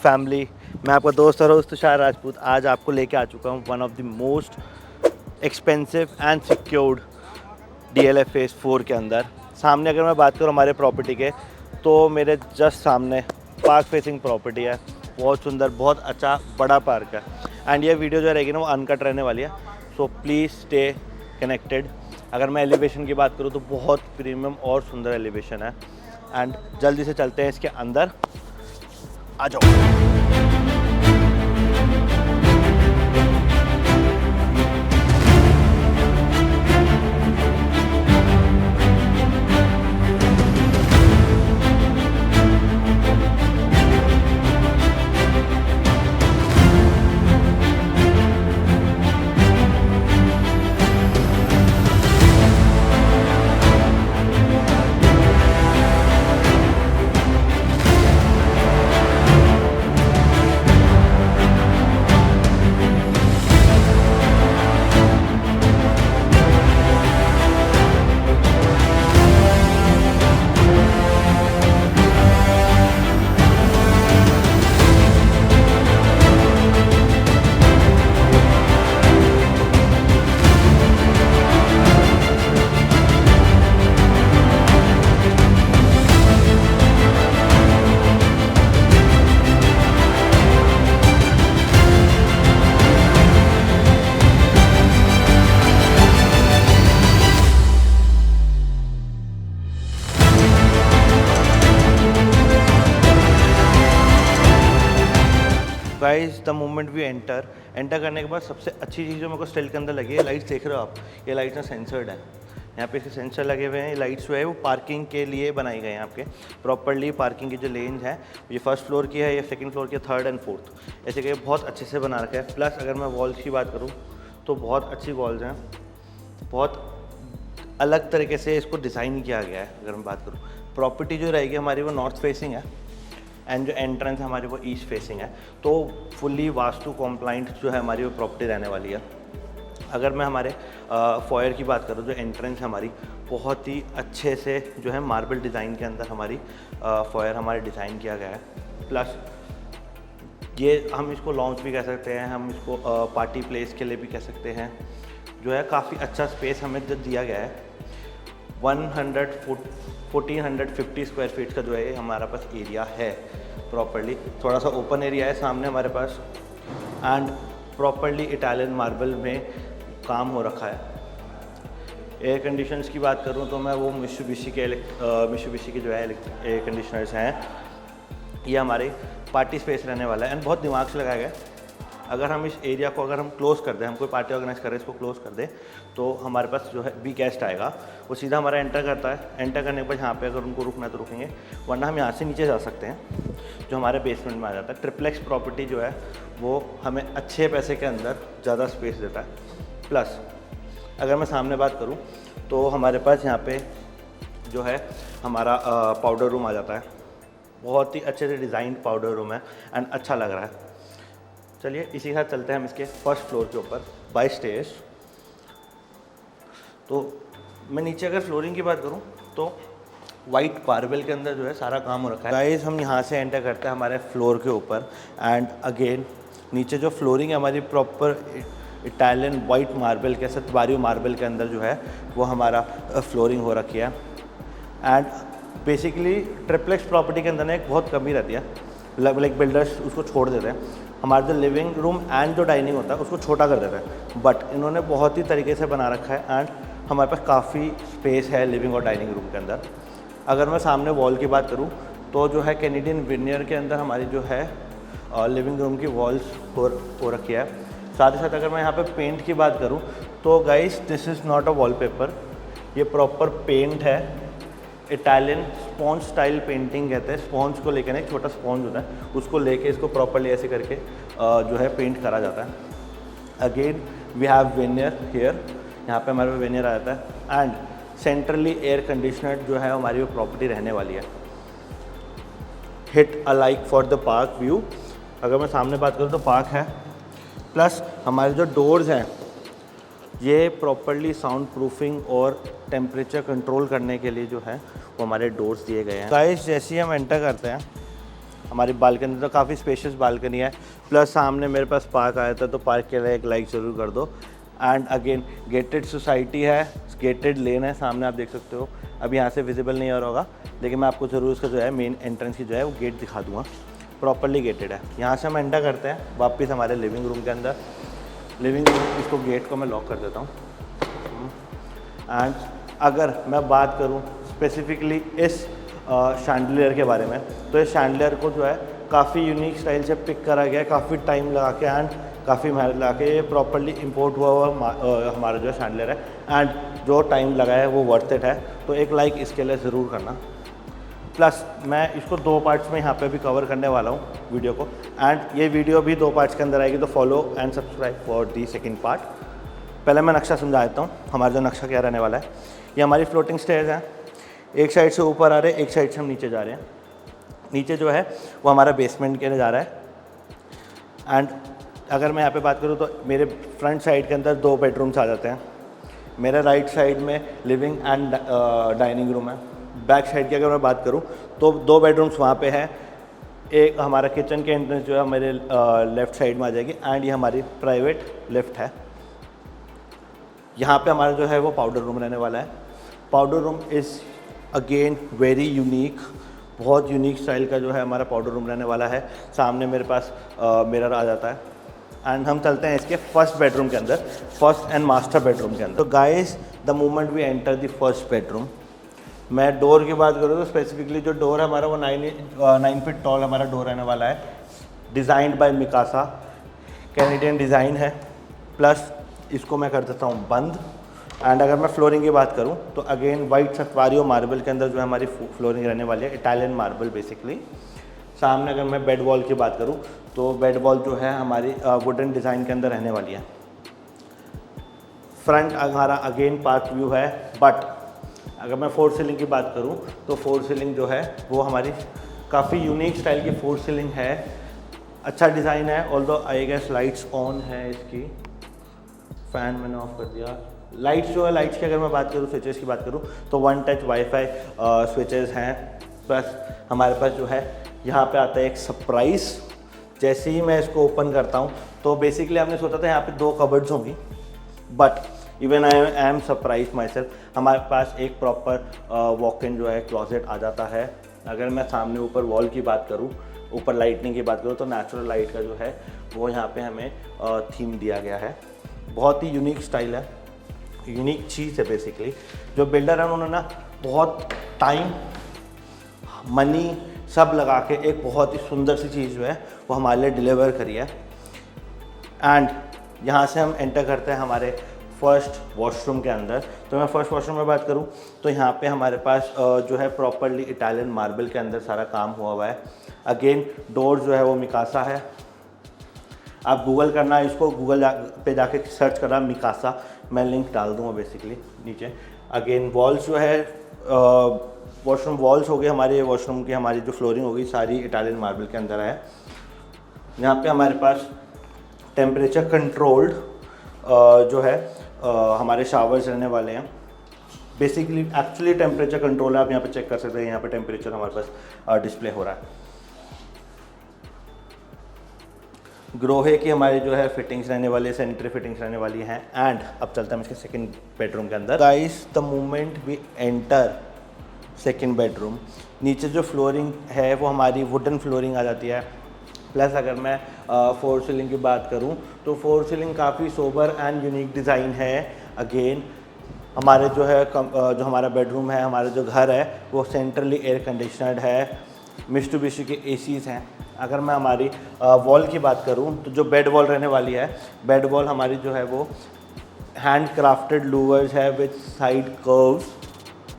Family, मैं आपका दोस्त और होस्ट तुषार राजपूत। आज आपको लेके आ चुका हूँ one of the most expensive and secured DLF phase 4 के अंदर। सामने अगर मैं बात करूँ हमारे प्रॉपर्टी के, तो मेरे जस्ट सामने पार्क फेसिंग प्रॉपर्टी है। बहुत सुंदर, बहुत अच्छा बड़ा पार्क है। एंड ये वीडियो जो रहेगी ना वो अनकट रहने वाली है, सो प्लीज़ स्टे कनेक्टेड। अगर मैं एलिवेशन की बात करूँ तो बहुत प्रीमियम और सुंदर एलिवेशन है। एंड जल्दी से चलते हैं इसके अंदर, आ जाओ। Guys, the moment we enter करने के बाद सबसे अच्छी चीज़ जो मेरे को स्टिल के अंदर लगी है, लाइट्स देख रहे हो आप। ये लाइट्स ना सेंसर्ड है, यहाँ पे इसके सेंसर लगे हुए हैं। ये लाइट्स जो है वो पार्किंग के लिए बनाई गए हैं आपके प्रॉपरली। पार्किंग की जो लेन्स हैं, ये फर्स्ट फ्लोर की है, ये सेकंड फ्लोर की, थर्ड एंड फोर्थ, ऐसे करके बहुत अच्छे से बना रखा है। प्लस अगर मैं वॉल्स की बात करूँ तो बहुत अच्छी वॉल्स हैं, बहुत अलग तरीके से इसको डिज़ाइन किया गया है। अगर मैं बात करूँ, प्रॉपर्टी जो रहेगी हमारी वो नॉर्थ फेसिंग है एंड जो एंट्रेंस है हमारी वो ईस्ट फेसिंग है, तो फुली वास्तु कॉम्प्लाइंट जो है हमारी वो प्रॉपर्टी रहने वाली है। अगर मैं हमारे फॉयर की बात करूँ, जो एंट्रेंस है हमारी बहुत ही अच्छे से जो है मार्बल डिज़ाइन के अंदर हमारी फॉयर हमारे डिज़ाइन किया गया है। प्लस ये हम इसको लॉन्च भी कह सकते हैं, हम इसको पार्टी प्लेस के लिए भी कह सकते हैं। जो है काफ़ी अच्छा स्पेस हमें जो दिया गया है। 1450 स्क्वायर फीट का जो है हमारा पास एरिया है प्रॉपर्ली। थोड़ा सा ओपन एरिया है सामने हमारे पास, एंड प्रॉपर्ली इटालियन मार्बल में काम हो रखा है। एयर कंडीशनर्स की बात करूं तो मैं वो मित्सुबिशी के जो है एयर कंडीशनर्स हैं। ये हमारे पार्टी स्पेस रहने वाला है एंड बहुत दिमाग से लगाया गया है। अगर हम इस एरिया को अगर हम क्लोज़ कर दें, हम कोई पार्टी ऑर्गेनाइज करें, इसको क्लोज़ कर दें, तो हमारे पास जो है भी गेस्ट आएगा वो सीधा हमारा एंटर करता है। एंटर करने के बाद यहाँ पे अगर उनको रुकना है तो रुकेंगे, वरना हम यहाँ से नीचे जा सकते हैं जो हमारे बेसमेंट में आ जाता है। ट्रिप्लेक्स प्रॉपर्टी जो है वो हमें अच्छे पैसे के अंदर ज़्यादा स्पेस देता है। प्लस अगर मैं सामने बात करूँ तो हमारे पास यहाँ पर जो है हमारा पाउडर रूम आ जाता है। बहुत ही अच्छे से डिज़ाइन पाउडर रूम है एंड अच्छा लग रहा है। चलिए इसी के साथ चलते हैं हम इसके फर्स्ट फ्लोर के ऊपर बाय स्टेयर्स। तो मैं नीचे अगर फ्लोरिंग की बात करूं तो वाइट मार्बल के अंदर जो है सारा काम हो रखा है। गाइस, हम यहां से एंटर करते हैं हमारे फ्लोर के ऊपर, एंड अगेन नीचे जो फ्लोरिंग है हमारी प्रॉपर इटालियन वाइट मार्बल के साथ बारियो मार्बल के अंदर जो है वो हमारा फ्लोरिंग हो रखी है। एंड बेसिकली ट्रिप्लेक्स प्रॉपर्टी के अंदर ना एक बहुत कमी रहती है, लाइक बिल्डर्स उसको छोड़ देते हैं। हमारा जो लिविंग रूम एंड जो डाइनिंग होता है उसको छोटा कर देते हैं, बट इन्होंने बहुत ही तरीके से बना रखा है एंड हमारे पास काफ़ी स्पेस है लिविंग और डाइनिंग रूम के अंदर। अगर मैं सामने वॉल की बात करूं तो जो है कैनेडियन विनियर के अंदर हमारी जो है लिविंग रूम की वॉल्स हो रखी है। साथ ही साथ अगर मैं यहाँ पे पेंट की बात करूँ तो guys, this is not a wallpaper, ये प्रॉपर पेंट है। इटालियन स्पॉन्ज स्टाइल पेंटिंग कहते हैं। स्पॉन्ज को लेकर एक छोटा स्पॉन्ज होता है, उसको लेके इसको प्रॉपरली ऐसे करके जो है पेंट करा जाता है। Again we have veneer here, यहाँ पे हमारे वेनियर आ जाता है। एंड सेंट्रली एयर कंडीशनर्ड जो है हमारी वो प्रॉपर्टी रहने वाली है। Hit alike for the park view. अगर मैं सामने बात करूँ तो पार्क है, प्लस हमारे जो डोर्स हैं ये प्रॉपरली साउंड प्रूफिंग और टेम्परेचर कंट्रोल करने के लिए जो है वो हमारे डोर्स दिए गए हैं। गाइस, जैसे ही हम एंटर करते हैं हमारी बालकनी तो काफ़ी स्पेशियस बालकनी है, प्लस सामने मेरे पास पार्क आया था, तो पार्क के लिए एक लाइक ज़रूर कर दो। एंड अगेन गेटेड सोसाइटी है, गेटेड लेन है, सामने आप देख सकते हो। अब यहाँ से विजिबल नहीं हो रहा होगा, लेकिन मैं आपको ज़रूर उसका जो है मेन एंट्रेंस की जो है वो गेट दिखा दूँगा। प्रॉपरली गेटेड है। यहाँ से हम एंटर करते हैं वापस हमारे लिविंग रूम के अंदर। लिविंग रूम, इसको गेट को मैं लॉक कर देता हूँ। एंड अगर मैं बात करूँ स्पेसिफिकली इस शैंडलियर के बारे में, तो इस शैंडलियर को जो है काफ़ी यूनिक स्टाइल से पिक करा गया है, काफ़ी टाइम लगा के एंड काफ़ी मेहनत लगा के। ये प्रॉपरली इंपोर्ट हुआ हमारा जो शैंडलियर है, एंड जो टाइम लगा है वो वर्थ इट है। तो एक लाइक इसके लिए ज़रूर करना। प्लस मैं इसको 2 पार्ट्स में यहाँ पे भी कवर करने वाला हूँ वीडियो को, एंड ये वीडियो भी 2 पार्ट्स के अंदर आएगी, तो follow and subscribe for the second part. पहले मैं नक्शा समझा देता हूँ, हमारा जो नक्शा क्या रहने वाला है। ये हमारी फ्लोटिंग स्टेयर्स हैं, एक साइड से ऊपर आ रहे हैं, एक साइड से हम नीचे जा रहे हैं। नीचे जो है वो हमारा बेसमेंट के लिए जा रहा है। एंड अगर मैं यहाँ पे बात करूँ तो मेरे फ्रंट साइड के अंदर 2 बेडरूम्स आ जाते हैं। मेरे राइट साइड में लिविंग एंड डाइनिंग रूम है। बैक साइड की अगर मैं बात करूँ तो 2 बेडरूम्स वहाँ पे हैं। एक हमारा किचन के एंट्रेंस जो है मेरे लेफ़्ट साइड में आ जाएगी, एंड ये हमारी प्राइवेट लिफ्ट है। यहाँ पे हमारा जो है वो पाउडर रूम रहने वाला है। Powder room is again very unique, बहुत यूनिक स्टाइल का जो है हमारा पाउडर रूम रहने वाला है। सामने मेरे पास मिरर आ जाता है। एंड हम चलते हैं इसके फर्स्ट बेडरूम के अंदर, फर्स्ट एंड मास्टर बेडरूम के अंदर। तो guys, the moment we enter the first bedroom, मैं डोर की बात करूँ तो स्पेसिफिकली जो डोर है हमारा वो 9 फीट टॉल हमारा डोर रहने वाला है। Designed by Mikasa, Canadian design है। प्लस इसको मैं कर देता हूँ बंद। एंड अगर मैं फ्लोरिंग की बात करूँ तो अगेन वाइट सत्वारियो मार्बल के अंदर जो है हमारी फ्लोरिंग रहने वाली है, इटालियन मार्बल बेसिकली। सामने अगर मैं बेड वॉल की बात करूँ तो बेड वॉल जो है हमारी वुडन डिज़ाइन के अंदर रहने वाली है। फ्रंट हमारा अगेन पार्क व्यू है, बट अगर मैं 4 सीलिंग की बात करूँ तो 4 सीलिंग जो है वो हमारी काफ़ी यूनिक स्टाइल की 4 सीलिंग है। अच्छा डिज़ाइन है, although I guess lights on है इसकी। फ़ैन मैंने ऑफ कर दिया। लाइट्स जो है, लाइट्स की अगर मैं बात करूँ, स्विचेस की बात करूँ तो 1 टच वाईफाई स्विचेस हैं। प्लस हमारे पास जो है यहाँ पे आता है एक सरप्राइज़। जैसे ही मैं इसको ओपन करता हूँ तो बेसिकली हमने सोचा था यहाँ पे 2 कबर्ड्स होंगी, but even I am surprise my self, हमारे पास एक प्रॉपर वॉक इन जो है क्लॉजेट आ जाता है। अगर मैं सामने ऊपर वॉल की बात करूँ, ऊपर लाइटनिंग की बात करूँ तो नेचुरल लाइट का जो है वो यहाँ पे हमें थीम दिया गया है। बहुत ही यूनिक स्टाइल है, यूनिक चीज़ है बेसिकली। जो बिल्डर है उन्होंने ना बहुत टाइम, मनी सब लगा के एक बहुत ही सुंदर सी चीज़ जो है वो हमारे लिए डिलीवर करी है। एंड यहाँ से हम एंटर करते हैं हमारे फर्स्ट वॉशरूम के अंदर। तो मैं फर्स्ट वॉशरूम में बात करूँ तो यहाँ पे हमारे पास जो है प्रॉपरली इटालियन मार्बल के अंदर सारा काम हुआ है। अगेन डोर जो है वो मिकासा है। आप गूगल करना, इसको गूगल पे जाके सर्च करना मिकासा, मैं लिंक डाल दूँगा बेसिकली नीचे। अगेन वॉल्स जो है वॉशरूम वॉल्स हो गए हमारे, वॉशरूम की हमारी जो फ्लोरिंग होगी सारी इटालियन मार्बल के अंदर है। यहाँ पे हमारे पास टेम्परेचर कंट्रोल्ड जो है हमारे शावर्स रहने वाले हैं। बेसिकली एक्चुअली टेम्परेचर कंट्रोल है, आप यहाँ पे चेक कर सकते हैं। यहाँ पे टेम्परेचर हमारे पास डिस्प्ले हो रहा है। ग्रोहे की हमारी जो है फिटिंग्स रहने वाली है, सैनिटरी फिटिंग्स रहने वाली हैं। एंड अब चलते हैं इसके सेकंड बेडरूम के अंदर। Guys, the moment we enter second bedroom, नीचे जो फ्लोरिंग है वो हमारी वुडन फ्लोरिंग आ जाती है। प्लस अगर मैं 4 सीलिंग की बात करूं तो 4 सीलिंग काफ़ी सोबर एंड यूनिक डिज़ाइन है। अगेन हमारे जो है जो हमारा बेडरूम है, हमारा जो घर है वो सेंट्रली एयर कंडीशनर्ड है। मित्सुबिशी के एसीज़ हैं। अगर मैं हमारी वॉल की बात करूं तो जो बेड वॉल रहने वाली है, बेड वॉल हमारी जो है वो हैंड क्राफ्टेड लूवर्स है with side curves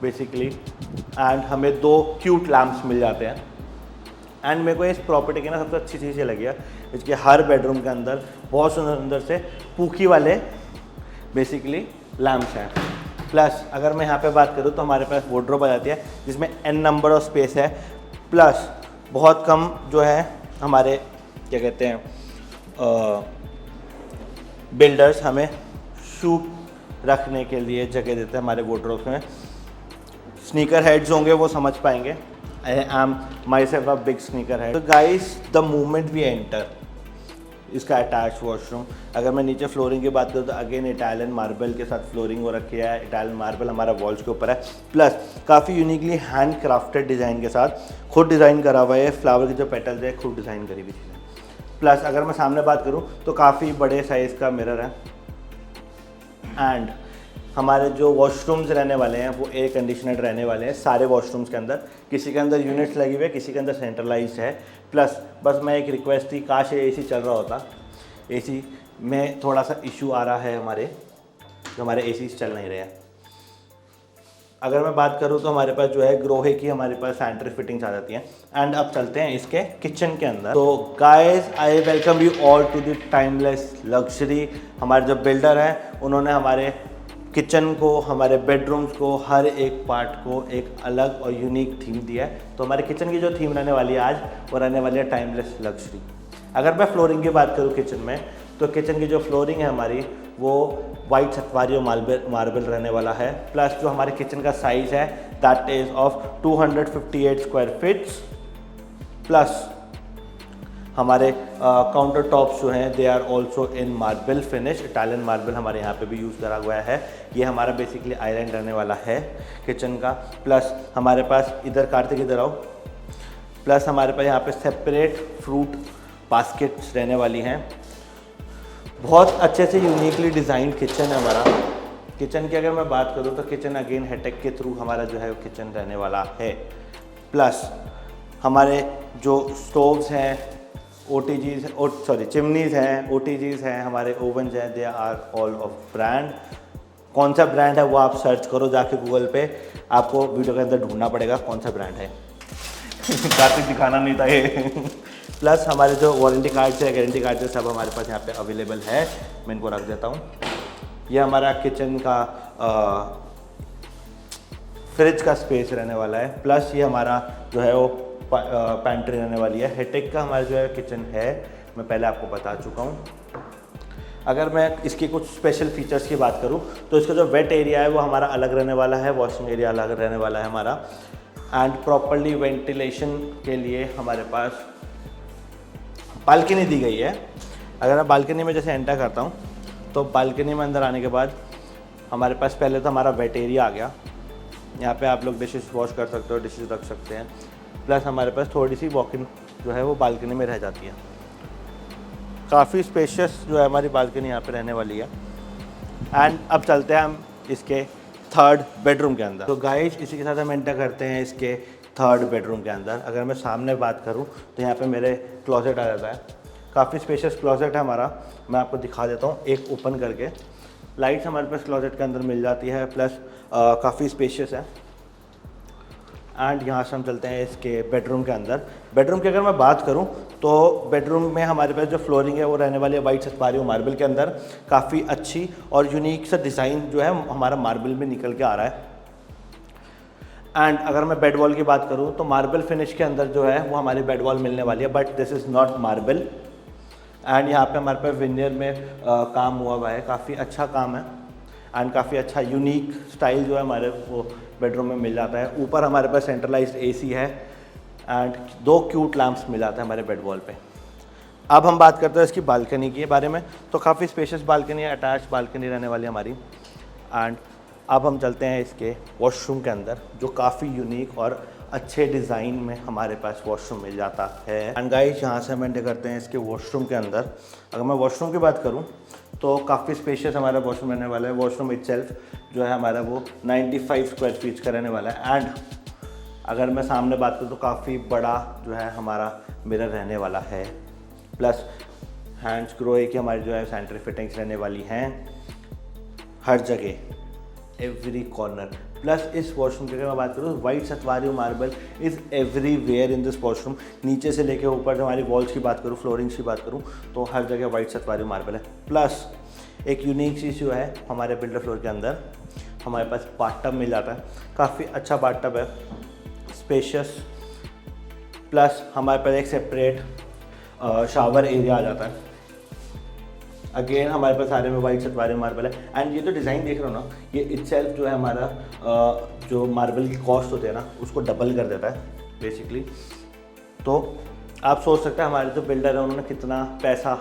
basically. And हमें 2 क्यूट लैम्प्स मिल जाते हैं। एंड मेरे को इस प्रॉपर्टी की ना सबसे अच्छी चीज़ ये लगी है, इसके हर बेडरूम के अंदर बहुत सुंदर सुंदर से पूखी वाले बेसिकली लैम्प्स हैं। प्लस अगर मैं यहाँ पे बात करूँ तो हमारे पास वार्डरोब आ जाती है जिसमें n नंबर ऑफ स्पेस है। प्लस बहुत कम जो है हमारे क्या कहते हैं बिल्डर्स हमें शू रखने के लिए जगह देते हैं हमारे वार्डरोब्स में। स्नीकर हेड्स होंगे वो समझ पाएंगे। I am myself a big sneaker है। तो guys the moment we enter इसका अटैच वॉशरूम, अगर मैं नीचे फ्लोरिंग की बात करूँ तो अगेन इटालियन मार्बल के साथ फ्लोरिंग हो रखी है। इटालियन मार्बल हमारा वॉल्स के ऊपर है, प्लस काफ़ी यूनिकली हैंड क्राफ्टेड डिज़ाइन के साथ खुद डिज़ाइन करा हुआ है। फ्लावर के जो पेटल्स है खुद डिज़ाइन करी हुई चीज़ें। प्लस अगर मैं सामने बात करूँ तो काफ़ी बड़े साइज़ का मिरर है। एंड हमारे जो वॉशरूम्स रहने वाले हैं वो एयर कंडीशनर्ड रहने वाले हैं सारे वॉशरूम्स के अंदर। किसी के अंदर यूनिट्स लगी हुई है, किसी के अंदर सेंट्रलाइज्ड है। प्लस बस मैं एक रिक्वेस्ट थी, काश ये एसी चल रहा होता। एसी में थोड़ा सा इशू आ रहा है हमारे एसी चल नहीं रहे हैं। अगर मैं बात करूँ तो हमारे पास जो है ग्रोहे की हमारे पास सैनिटरी फिटिंग्स आ जाती हैं। एंड अब चलते हैं इसके किचन के अंदर। तो guys I welcome you all to the timeless luxury. हमारे जो बिल्डर हैं उन्होंने हमारे किचन को, हमारे बेडरूम्स को, हर एक पार्ट को एक अलग और यूनिक थीम दिया है। तो हमारे किचन की जो थीम रहने वाली है आज, वो रहने वाली है टाइमलेस लग्जरी। अगर मैं फ्लोरिंग की बात करूँ किचन में, तो किचन की जो फ्लोरिंग है हमारी वो वाइट सतवारी और मार्बल रहने वाला है। प्लस जो हमारे किचन का साइज़ है that is of 258 square feets. Plus हमारे काउंटर टॉप्स जो हैं they are also in marble finish. Italian marble हमारे यहाँ पे भी यूज़ करा हुआ है। ये हमारा बेसिकली आइलैंड रहने वाला है किचन का। प्लस हमारे पास इधर कार्तिक इधर आओ, प्लस हमारे पास यहाँ पे सेपरेट फ्रूट बास्केट्स रहने वाली हैं। बहुत अच्छे से यूनिकली डिज़ाइन किचन है हमारा। किचन की अगर मैं बात करूँ तो किचन अगेन हेटेक के थ्रू हमारा जो है वो किचन रहने वाला है। प्लस हमारे जो स्टोव्स हैं, चिमनीज़ हैं, OTGs हैं, हमारे ओवन्स हैं, they are all of brand. कौन सा ब्रांड है वो आप सर्च करो जाके गूगल पे, आपको वीडियो के अंदर ढूंढना पड़ेगा कौन सा ब्रांड है। काफ़ी दिखाना नहीं था ये। प्लस हमारे जो वारंटी कार्ड्स है, गारंटी कार्ड्स है, सब हमारे पास यहाँ पे अवेलेबल है। मैं इनको रख देता हूँ। ये हमारा किचन का फ्रिज का स्पेस रहने वाला है। प्लस ये हमारा जो है वो पैंट्री रहने वाली है। हेटेक का हमारा जो है किचन है, मैं पहले आपको बता चुका हूँ। अगर मैं इसकी कुछ स्पेशल फीचर्स की बात करूँ तो इसका जो वेट एरिया है वो हमारा अलग रहने वाला है, वॉशिंग एरिया अलग रहने वाला है हमारा। एंड प्रॉपर्ली वेंटिलेशन के लिए हमारे पास बालकनी दी गई है। अगर मैं बालकनी में जैसे एंटर करता हूँ तो बालकनी में अंदर आने के बाद हमारे पास पहले तो हमारा वेट एरिया आ गया। यहाँ पे आप लोग डिशेस वॉश कर सकते हो, डिशेस रख सकते हैं। प्लस हमारे पास थोड़ी सी वॉकिंग जो है वो बालकनी में रह जाती है। काफ़ी स्पेशियस जो है हमारी बालकनी यहाँ पे रहने वाली है। एंड अब चलते हैं हम इसके थर्ड बेडरूम के अंदर। तो गाइस इसी के साथ हम एंटर करते हैं इसके थर्ड बेडरूम के अंदर। अगर मैं सामने बात करूँ तो यहाँ पे मेरे क्लोजेट आ जाता है। काफ़ी स्पेशियस क्लोजेट है हमारा, मैं आपको दिखा देता हूँ एक ओपन करके। लाइट्स हमारे पास क्लोजेट के अंदर मिल जाती है, प्लस काफ़ी स्पेशियस है। एंड यहाँ से हम चलते हैं इसके बेडरूम के अंदर। बेडरूम की अगर मैं बात करूँ तो बेडरूम में हमारे पास जो फ्लोरिंग है वो रहने वाली है वाइट सतवारी और मार्बल के अंदर। काफ़ी अच्छी और यूनिक सा डिज़ाइन जो है हमारा मार्बल में निकल के आ रहा है। एंड अगर मैं बेड वॉल की बात करूँ तो मार्बल फिनिश के अंदर जो है वो हमारी बेड वॉल मिलने वाली है, but this is not marble. And यहाँ पे हमारे पास विनियर में काम हुआ है, काफ़ी अच्छा काम है। एंड काफ़ी अच्छा यूनिक स्टाइल जो है हमारे वो बेडरूम में मिल जाता है। ऊपर हमारे पास सेंट्रलाइज्ड AC है एंड 2 क्यूट लैंप्स मिल जाते हैं हमारे बेड वॉल पे। अब हम बात करते हैं इसकी बालकनी के बारे में। तो काफ़ी स्पेशियस बालकनी है, अटैच बालकनी रहने वाली है हमारी। एंड अब हम चलते हैं इसके वॉशरूम के अंदर, जो काफ़ी यूनिक और अच्छे डिज़ाइन में हमारे पास वॉशरूम मिल जाता है। एंड गाइस यहाँ से हम एंटर करते हैं इसके वॉशरूम के अंदर। अगर मैं वॉशरूम की बात करूँ तो काफ़ी स्पेशियस हमारा वॉशरूम रहने वाला है। वॉशरूम इटसेल्फ जो है हमारा वो 95 स्क्वायर फीट का रहने वाला है। एंड अगर मैं सामने बात करूँ तो काफ़ी बड़ा जो है हमारा मिरर रहने वाला है। प्लस हैंड्स ग्रोहे की हमारी जो है सैनिटरी फिटिंग्स रहने वाली हैं हर जगह, एवरी कॉर्नर। प्लस इस वॉशरूम की अगर मैं बात करूँ, white Satwari marble is everywhere in this washroom. नीचे से लेके ऊपर जो हमारी वॉल्स की बात करूँ, फ्लोरिंग्स की बात करूँ, तो हर जगह वाइट सतवारी मार्बल है। प्लस एक यूनिक चीज़ जो है हमारे बिल्डर फ्लोर के अंदर हमारे पास बाथटब मिल जाता है। काफ़ी अच्छा बाथटब है, स्पेशियस। प्लस हमारे पास एक सेपरेट शावर एरिया आ जाता है। अगेन हमारे पास सारे में वाइट सतवारी मार्बल है। एंड ये तो डिज़ाइन देख रहे हो ना, ये इटसेल्फ जो है हमारा जो मार्बल की कॉस्ट होती है ना उसको डबल कर देता है। बेसिकली। तो आप सोच सकते हैं हमारे जो बिल्डर है उन्होंने कितना पैसा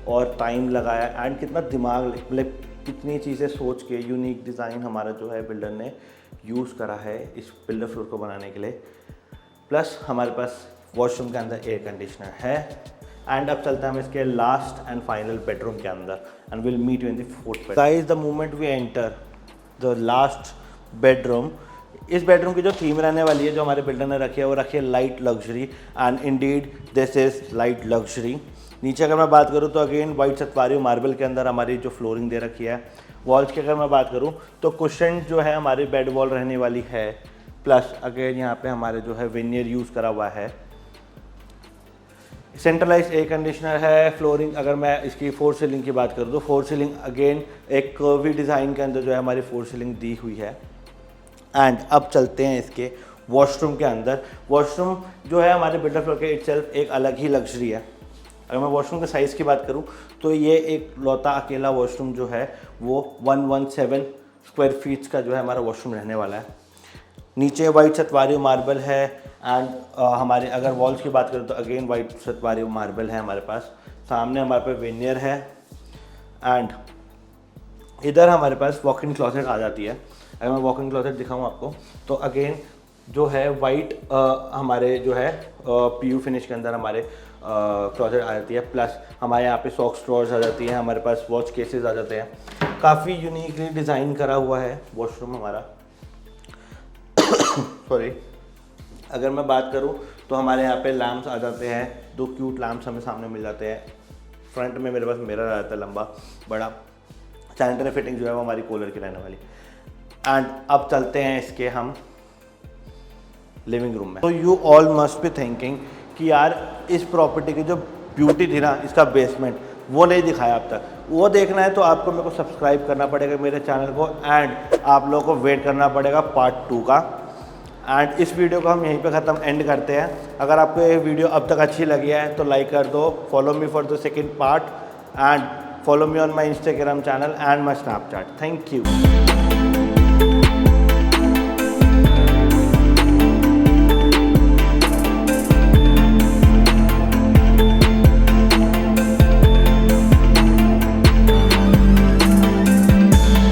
और टाइम लगाया एंड कितना दिमाग, मतलब कितनी चीज़ें सोच के यूनिक डिज़ाइन हमारा जो है बिल्डर ने यूज़ करा है इस बिल्डर फ्लोर को बनाने के लिए। प्लस हमारे पास वॉशरूम के अंदर एयर कंडीशनर है। एंड अब चलते हैं हम इसके लास्ट एंड फाइनल बेडरूम के अंदर and will meet you in the fourth bedroom. Guys, the moment we enter the last bedroom, इस बेडरूम की जो थीम रहने वाली है जो हमारे बिल्डर ने रखी है वो रखी है light luxury and Indeed this is light luxury. नीचे अगर मैं बात करूँ तो अगेन वाइट सतवारी मार्बल के अंदर हमारी जो फ्लोरिंग दे रखी है। वॉल्स की अगर मैं बात करूँ तो कुशन जो है हमारी बेड वॉल रहने वाली है। प्लस अगेन यहाँ पे हमारे जो है विनियर यूज़ करा हुआ है। सेंट्रलाइज एयर कंडीशनर है। फ्लोरिंग अगर मैं इसकी फोर सीलिंग की बात करूँ तो फोर सीलिंग अगेन एक कर्वी डिज़ाइन के अंदर जो है हमारी फोर सीलिंग दी हुई है। एंड अब चलते हैं इसके वॉशरूम के अंदर। वॉशरूम जो है हमारे बिल्डर फ्लोर के इटसेल्फ एक अलग ही लग्जरी है। अगर मैं वॉशरूम के साइज़ की बात करूं तो ये एक लौता अकेला वॉशरूम जो है वो 117 स्क्वायर फीट्स का जो है हमारा वॉशरूम रहने वाला है। नीचे वाइट सतवारी मार्बल है एंड हमारे अगर वॉल्स की बात करें तो अगेन वाइट सतवारी मार्बल है हमारे पास। सामने हमारे पास वेनियर है एंड इधर हमारे पास वॉक इन क्लॉसेट आ जाती है। अगर मैं वॉक इन क्लॉसेट दिखाऊँ आपको तो अगेन जो है वाइट हमारे जो है पीयू फिनिश के अंदर हमारे क्लॉसेट आ जाती है। प्लस हमारे यहाँ पे सॉक्स ड्रॉर्स आ जाती हैं, हमारे पास वॉच केसेस आ जाते हैं। काफ़ी यूनिकली डिज़ाइन करा हुआ है वॉशरूम हमारा। सॉरी, अगर मैं बात करूँ तो हमारे यहाँ पे लैम्प्स आ जाते हैं, दो क्यूट लैम्प्स हमें सामने मिल जाते हैं। फ्रंट में मेरे पास मिरर आ जाता है लंबा बड़ा। सैनिटरी फिटिंग जो है वो हमारी कूलर की रहने वाली। एंड अब चलते हैं इसके हम लिविंग रूम में। तो you all must be thinking कि यार इस प्रॉपर्टी की जो ब्यूटी थी ना, इसका बेसमेंट, वो नहीं दिखाया अब तक। वो देखना है तो आपको मेरे को सब्सक्राइब करना पड़ेगा मेरे चैनल को एंड आप लोगों को वेट करना पड़ेगा पार्ट 2 का। एंड इस वीडियो को हम यहीं पे ख़त्म एंड करते हैं। अगर आपको ये वीडियो अब तक अच्छी लगी है तो लाइक कर दो, follow me for the second part and follow me on my Instagram channel and my Snapchat. Thank you.